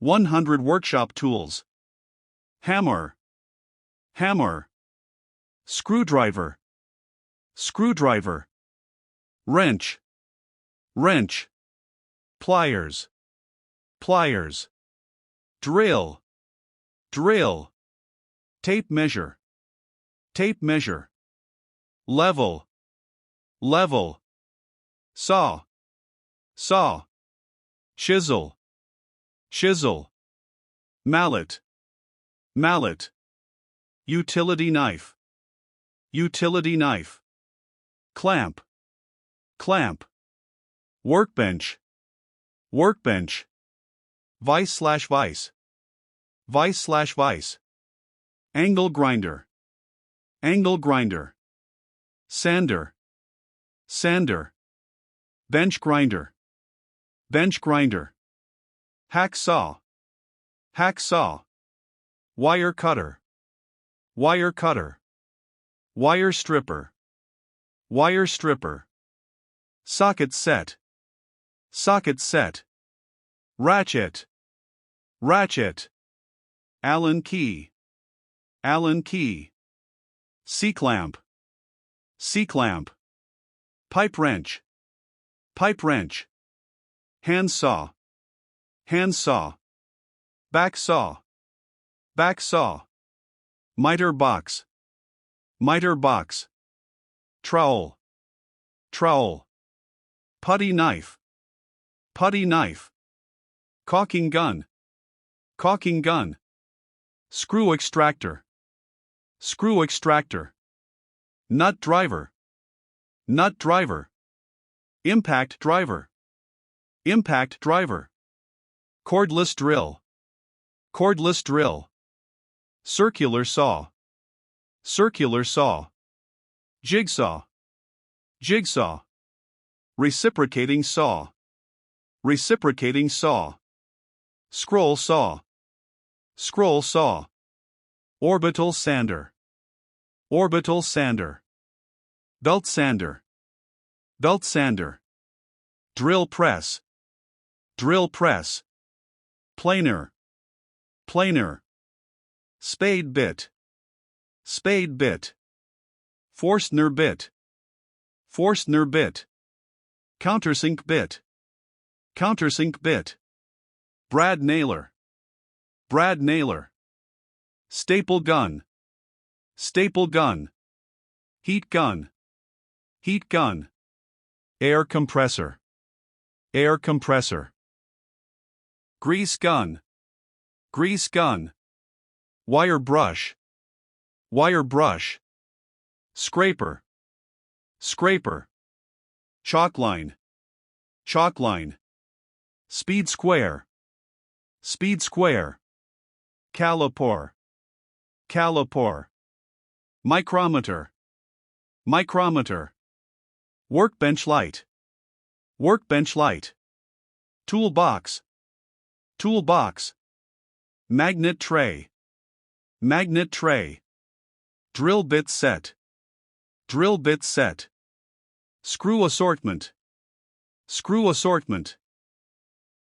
100 workshop tools. Hammer. Hammer. Screwdriver. Screwdriver. Wrench. Wrench. Pliers. Pliers. Drill. Drill. Tape measure. Tape measure. Level. Level. Saw. Saw. Chisel. Chisel. Mallet. Mallet. Utility knife. Utility knife. Clamp. Clamp. Workbench. Workbench. Vise/vise. Vise/vise. Angle grinder. Angle grinder. Sander. Sander. Bench grinder. Bench grinder. Hacksaw. Hacksaw. Wire cutter. Wire cutter. Wire stripper. Wire stripper. Socket set. Socket set. Ratchet. Ratchet. Allen key. Allen key. C-clamp. C-clamp. Pipe wrench. Pipe wrench. Handsaw. Handsaw. Backsaw. Backsaw. Miter box. Miter box. Trowel. Trowel. Putty knife. Putty knife. Caulking gun. Caulking gun. Screw extractor. Screw extractor. Nut driver. Nut driver. Impact driver. Impact driver. Cordless drill. Cordless drill. Circular saw. Circular saw. Jigsaw. Jigsaw. Reciprocating saw. Reciprocating saw. Scroll saw. Scroll saw. Orbital sander. Orbital sander. Belt sander. Belt sander. Drill press. Drill press. Planer. Planer. Spade bit. Spade bit. Forstner bit. Forstner bit. Countersink bit. Countersink bit. Brad nailer. Brad nailer. Staple gun. Staple gun. Heat gun. Heat gun. Air compressor. Air compressor. Grease gun. Grease gun. Wire brush. Wire brush. Scraper. Scraper. Chalk line. Chalk line. Speed square. Speed square. Caliper. Caliper. Micrometer. Micrometer. Workbench light. Workbench light. Toolbox. Toolbox. Magnet tray. Magnet tray. Drill bit set. Drill bit set. Screw assortment. Screw assortment.